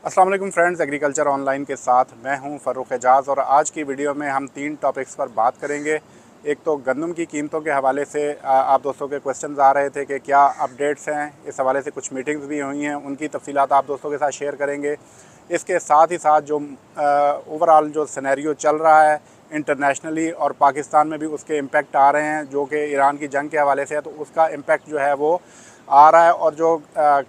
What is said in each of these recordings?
अस्सलाम वालेकुम friends, agriculture online के साथ मैं हूं फ़र्रुख एजाज़ और आज की वीडियो में हम 3 टॉपिक्स पर बात करेंगे। एक तो गंदम की कीमतों के हवाले से आप दोस्तों के क्वेश्चंस आ रहे थे कि क्या अपडेट्स हैं। इस हवाले से कुछ मीटिंग्स भी हुई हैं, उनकी तफसीलात आप दोस्तों के साथ शेयर करेंगे। इसके साथ ही साथ जो ओवरऑल जो सिनेरियो चल रहा है इंटरनेशनली और पाकिस्तान में भी उसके इम्पेक्ट आ रहे हैं, जो कि ईरान की जंग के हवाले से है, तो उसका इम्पेक्ट जो है वो आ रहा है। और जो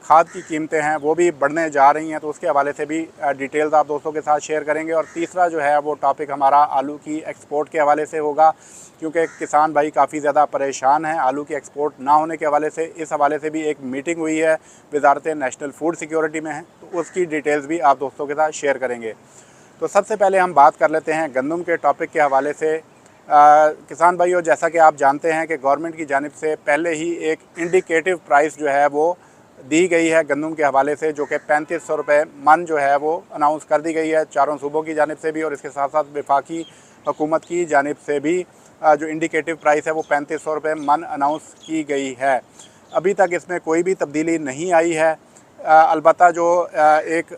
खाद की कीमतें हैं वो भी बढ़ने जा रही हैं, तो उसके हवाले से भी डिटेल्स आप दोस्तों के साथ शेयर करेंगे। और तीसरा जो है वो टॉपिक हमारा आलू की एक्सपोर्ट के हवाले से होगा, क्योंकि किसान भाई काफ़ी ज़्यादा परेशान हैं आलू की एक्सपोर्ट ना होने के हवाले से। इस हवाले से भी एक मीटिंग हुई है, वजारत नेशनल फूड सिक्योरिटी में है, तो उसकी डिटेल्स भी आप दोस्तों के साथ शेयर करेंगे। तो सबसे पहले हम बात कर लेते हैं गंदम के टॉपिक के हवाले से। किसान भाइयों, जैसा कि आप जानते हैं कि गवर्नमेंट की जानिब से पहले ही एक इंडिकेटिव प्राइस जो है वो दी गई है गंदम के हवाले से, जो कि 3500 रुपये मन जो है वो अनाउंस कर दी गई है चारों सूबों की जानिब से भी, और इसके साथ साथ वफाकी हुकूमत की जानिब से भी जो इंडिकेटिव प्राइस है वो 3500 रुपये मन अनाउंस की गई है। अभी तक इसमें कोई भी तब्दीली नहीं आई है। अलबत्ता जो एक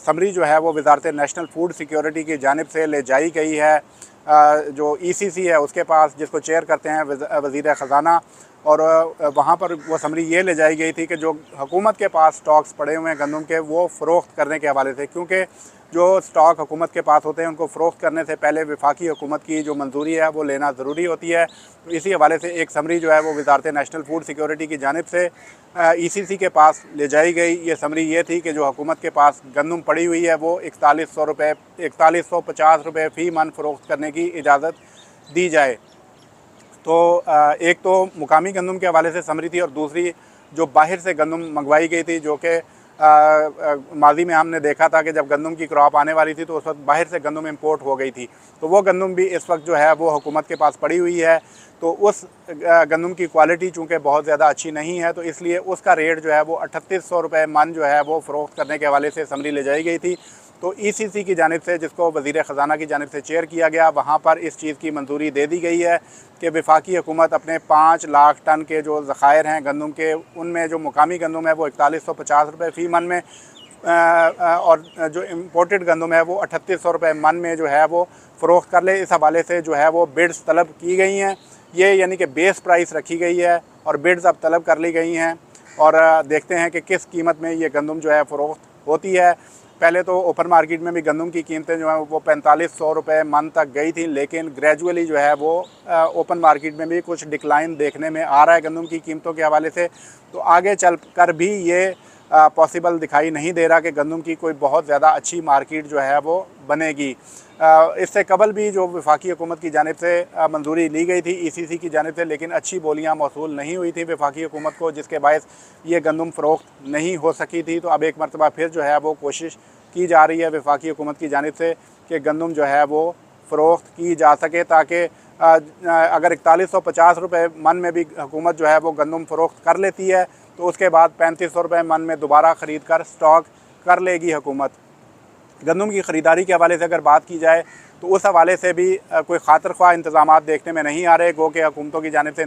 समरी जो है वो वजारत नेशनल फूड सिक्योरिटी की जानिब से ले जाई गई है, जो ईसीसी है उसके पास, जिसको चेयर करते हैं वज़ीर ख़ज़ाना, और वहाँ पर वो समरी ये ले जाई गई थी कि जो हुकूमत के पास स्टॉक्स पड़े हुए हैं गंदम के, वो फ़रोख्त करने के हवाले से, क्योंकि जो स्टॉक हुकूमत के पास होते हैं उनको फ़रोख्त करने से पहले वफाकी हुकूमत की जो मंजूरी है वो लेना ज़रूरी होती है। तो इसी हवाले से एक समरी जो है वो वजारत नेशनल फूड सिक्योरिटी की जानिब से ईसीसी के पास ले जाई गई। ये समरी ये थी कि जो हुकूमत के पास गंदम पड़ी हुई है वो 4150 रुपये फ़ी मन फ़रोख्त करने की इजाज़त दी जाए। तो एक तो मुकामी गंदम के हवाले से समरी थी, और दूसरी जो बाहर से गंदम मंगवाई गई थी, जो कि माजी में हमने देखा था कि जब गंदम की क्रॉप आने वाली थी तो उस वक्त बाहर से गंदम इंपोर्ट हो गई थी। तो वो गंदम भी इस वक्त जो है वो हुकूमत के पास पड़ी हुई है। तो उस गंदम की क्वालिटी चूँकि बहुत ज़्यादा अच्छी नहीं है, तो इसलिए उसका रेट जो है वो 3800 रुपये मन जो है वो फ़रोख्त करने के हवाले से समरी ले जाई गई थी। तो ईसीसी की जानिब से, जिसको वज़ीर ख़ज़ाना की जानिब से चेयर किया गया, वहाँ पर इस चीज़ की मंजूरी दे दी गई है कि वफाकी हुकूमत अपने 5 लाख टन के जो ज़ख़ायर हैं गंदम के, उनमें जो मुकामी गंदम है वो 4150 रुपये फ़ी मन में, और जो इम्पोर्टेड गंदम है वो 3800 रुपये मन में जो है वो फ़रोख्त कर ले। इस हवाले से जो है वो बिड्स तलब की गई हैं। ये यानी कि बेस प्राइस रखी गई है और बिड्स अब तलब कर ली गई हैं, और देखते हैं कि किस कीमत में ये गंदम जो है फ़रोख्त होती है। पहले तो ओपन मार्केट में भी गंदम की कीमतें जो हैं वो 4500 रुपये मन तक गई थी, लेकिन ग्रेजुअली जो है वो ओपन मार्केट में भी कुछ डिक्लाइन देखने में आ रहा है गंदम की कीमतों के हवाले से। तो आगे चल कर भी ये पॉसिबल दिखाई नहीं दे रहा कि गंदम की कोई बहुत ज़्यादा अच्छी मार्केट जो है वो बनेगी। इससे कबल भी जो वफाकी हुकूमत की जानिब से मंजूरी ली गई थी ईसीसी की जानिब से, लेकिन अच्छी बोलियां मौसूल नहीं हुई थी वफाकी हुकूमत को, जिसके बायस ये गंदम फ़रोख्त नहीं हो सकी थी। तो अब एक मरतबा फिर जो है वो कोशिश की जा रही है वफाकी हुकूमत की जानिब से कि गंदम जो है वो फ़रोख्त की जा सके, ताकि अगर 4150 रुपये मन में भी हुकूमत जो है वो गंदम फ़रोख्त कर लेती है, तो उसके बाद 3500 रुपये मन में दोबारा ख़रीद कर स्टॉक कर लेगी हुकूमत। गंदम की ख़रीदारी के हवाले से अगर बात की जाए तो उस हवाले से भी कोई खातिर ख्वाह इंतज़ामात देखने में नहीं आ रहे। गो के हुकूमतों की जानिब से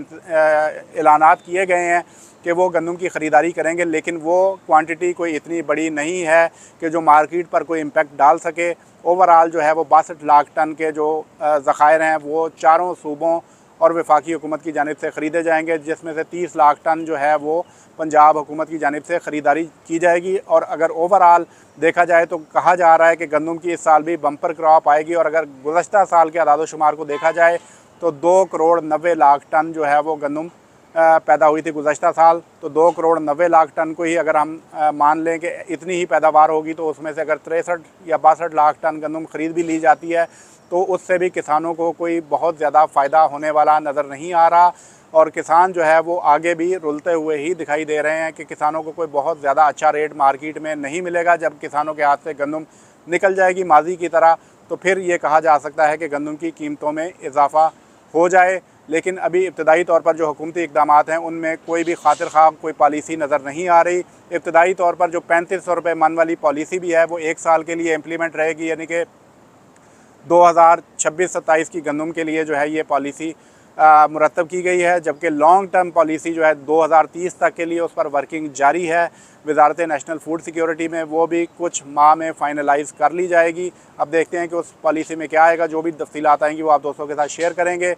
ऐलानात किए गए हैं कि वो गंदम की ख़रीदारी करेंगे, लेकिन वो क्वांटिटी कोई इतनी बड़ी नहीं है कि जो मार्केट पर कोई इम्पेक्ट डाल सके। ओवरऑल जो है वो 62 लाख टन के जो ज़ख़ायर हैं वो चारों सूबों और वफाकी हुकूमत की जानिब से ख़रीदे जाएंगे, जिसमें से 30 लाख टन जो है वो पंजाब हुकूमत की जानिब से ख़रीदारी की जाएगी। और अगर ओवरऑल देखा जाए तो कहा जा रहा है कि गंदम की इस साल भी बम्पर क्रॉप आएगी, और अगर गुज़श्ता साल के अदाद शुमार को देखा जाए तो 2 करोड़ 90 लाख टन जो है वो गंदम पैदा हुई थी गुज़श्ता साल। तो 2 करोड़ 90 लाख टन को ही अगर हम मान लें कि इतनी ही पैदावार होगी, तो उसमें से अगर 63 या 62 लाख टन गंदम ख़रीद भी ली जाती है तो उससे भी किसानों को कोई बहुत ज़्यादा फ़ायदा होने वाला नज़र नहीं आ रहा। और किसान जो है वो आगे भी रुलते हुए ही दिखाई दे रहे हैं कि किसानों को कोई बहुत ज़्यादा अच्छा रेट मार्केट में नहीं मिलेगा। जब किसानों के हाथ से गंदम निकल जाएगी माजी की तरह, तो फिर ये कहा जा सकता है कि गंदम की कीमतों में इजाफ़ा हो जाए। लेकिन अभी इब्तदाई तौर पर जो हुकूमती इक़दामात हैं उनमें कोई भी खातिर ख़्वाह कोई पॉलिसी नज़र नहीं आ रही। इब्तदाई तौर पर जो 3500 रुपये मन वाली पॉलिसी भी है वो 1 साल के लिए इम्प्लीमेंट रहेगी, यानी कि 2026-27 की गंदम के लिए जो है ये पॉलिसी मुरतब की गई है, जबकि लॉन्ग टर्म पॉलिसी जो है 2030 तक के लिए उस पर वर्किंग जारी है। वजारत नेशनल फूड सिक्योरिटी में वो भी कुछ माह में फ़ाइनलाइज़ कर ली जाएगी। अब देखते हैं कि उस पॉलिसी में क्या आएगा। जो भी तफसीलात आएंगी वो आप दोस्तों के साथ शेयर करेंगे।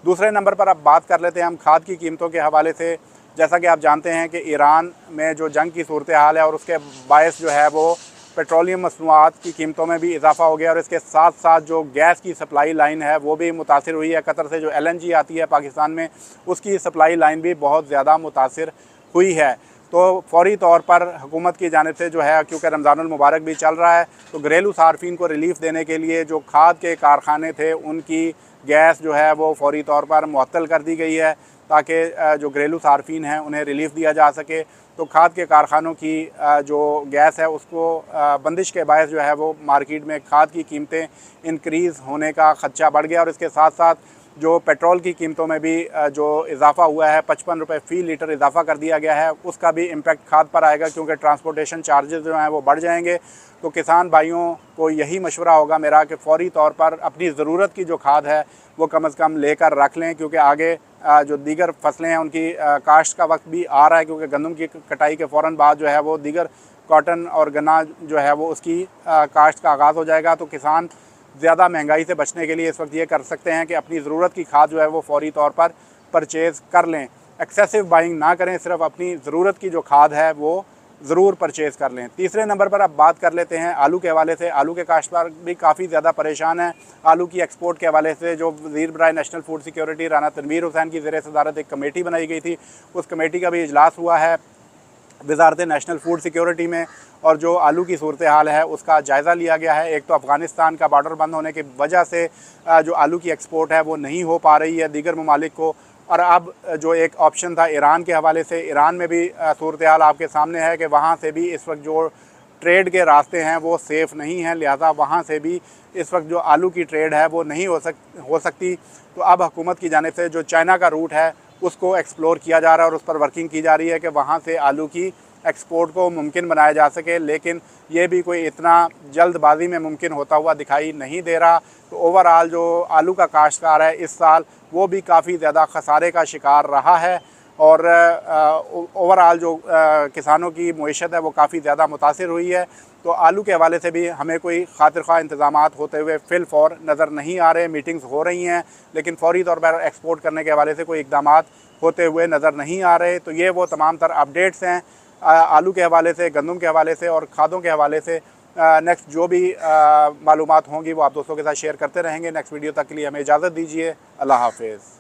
दूसरे नंबर पर अब बात कर लेते हैं हम खाद की कीमतों के हवाले से। जैसा कि आप जानते हैं कि ईरान में जो जंग की सूरत हाल है और उसके बायस जो है वो पेट्रोलियम मसनूआत की कीमतों में भी इजाफा हो गया और इसके साथ साथ जो गैस की सप्लाई लाइन है वो भी मुतासिर हुई है। कतर से जो LNG आती है पाकिस्तान में, उसकी सप्लाई लाइन भी बहुत ज़्यादा मुतासिर हुई है। तो फौरी तौर पर हुकूमत की जानिब से जो है, क्योंकि रमज़ानुल मुबारक भी चल रहा है, तो घरेलू सार्फिन को रिलीफ़ देने के लिए जो खाद के कारखाने थे उनकी गैस जो है वो फौरी तौर पर मुअत्तल कर दी गई है, ताकि जो घरेलू सार्फिन हैं उन्हें रिलीफ़ दिया जा सके। तो खाद के कारखानों की जो गैस है उसको बंदिश के बायस जो है वो मार्केट में खाद की कीमतें इंक्रीज़ होने का ख़दशा बढ़ गया और इसके साथ साथ जो पेट्रोल की कीमतों में भी जो इजाफ़ा हुआ है, 55 रुपये फ़ी लीटर इजाफ़ा कर दिया गया है, उसका भी इम्पेक्ट खाद पर आएगा, क्योंकि ट्रांसपोर्टेशन चार्जेस जो हैं वो बढ़ जाएंगे। तो किसान भाइयों को यही मशवरा होगा मेरा कि फ़ौरी तौर पर अपनी ज़रूरत की जो खाद है वो कम अज़ कम लेकर रख लें, क्योंकि आगे जो दीगर फसलें हैं उनकी काश्त का वक्त भी आ रहा है, क्योंकि गंदम की कटाई के फ़ौरन बाद जो है वो दीगर कॉटन और गन्ना जो है वो उसकी काश्त का आगाज़ हो जाएगा। तो किसान ज़्यादा महंगाई से बचने के लिए इस वक्त ये कर सकते हैं कि अपनी ज़रूरत की खाद जो है वो फौरी तौर पर परचेज़ कर लें। एक्सेसिव बाइंग ना करें, सिर्फ अपनी ज़रूरत की जो खाद है वो ज़रूर परचेज़ कर लें। तीसरे नंबर पर अब बात कर लेते हैं आलू के हवाले से। आलू के काश्तकार भी काफ़ी ज़्यादा परेशान हैं। आलू की एक्सपोर्ट के हवाले से जो वज़ीर बराए national food security Rana Tanveer Hussain की ज़ेर सदारत एक कमेटी बनाई गई थी, उस कमेटी का भी इजलास हुआ है वज़ारत नेशनल फूड सिक्योरिटी में, और जो आलू की सूरत हाल है उसका जायज़ा लिया गया है। एक तो अफ़गानिस्तान का बॉर्डर बंद होने की वजह से जो आलू की एक्सपोर्ट है वो नहीं हो पा रही है दीगर ममालिक को, और अब जो एक ऑप्शन था ईरान के हवाले से, ईरान में भी सूरत हाल आपके सामने है कि वहाँ से भी इस वक्त जो ट्रेड के रास्ते हैं वो सेफ़ नहीं हैं, लिहाजा वहाँ से भी इस वक्त जो आलू की ट्रेड है वो नहीं हो सकती। तो अब हुकूमत की जानिब से जो चाइना का रूट है उसको एक्सप्लोर किया जा रहा है और उस पर वर्किंग की जा रही है कि वहाँ से आलू की एक्सपोर्ट को मुमकिन बनाया जा सके, लेकिन ये भी कोई इतना जल्दबाजी में मुमकिन होता हुआ दिखाई नहीं दे रहा। तो ओवरऑल जो आलू का काश्तकार है इस साल वो भी काफ़ी ज़्यादा खसारे का शिकार रहा है, और ओवरऑल जो किसानों की मईशत है वो काफ़ी ज़्यादा मुतासिर हुई है। तो आलू के हवाले से भी हमें कोई खातिर ख्वाह इंतज़ामात होते हुए फ़िल फ़ौर नज़र नहीं आ रहे। मीटिंग्स हो रही हैं लेकिन फ़ौरी तौर पर एक्सपोर्ट करने के हवाले से कोई इक़दामात होते हुए नज़र नहीं आ रहे। तो ये वो तमाम तर अपडेट्स हैं आलू के हवाले से, गंदम के हवाले से और खादों के हवाले से। नेक्स्ट जो भी मालूमात होंगी वो आप दोस्तों के साथ शेयर करते रहेंगे। नेक्स्ट वीडियो तक के लिए हमें इजाज़त दीजिए। अल्लाह हाफ़िज़।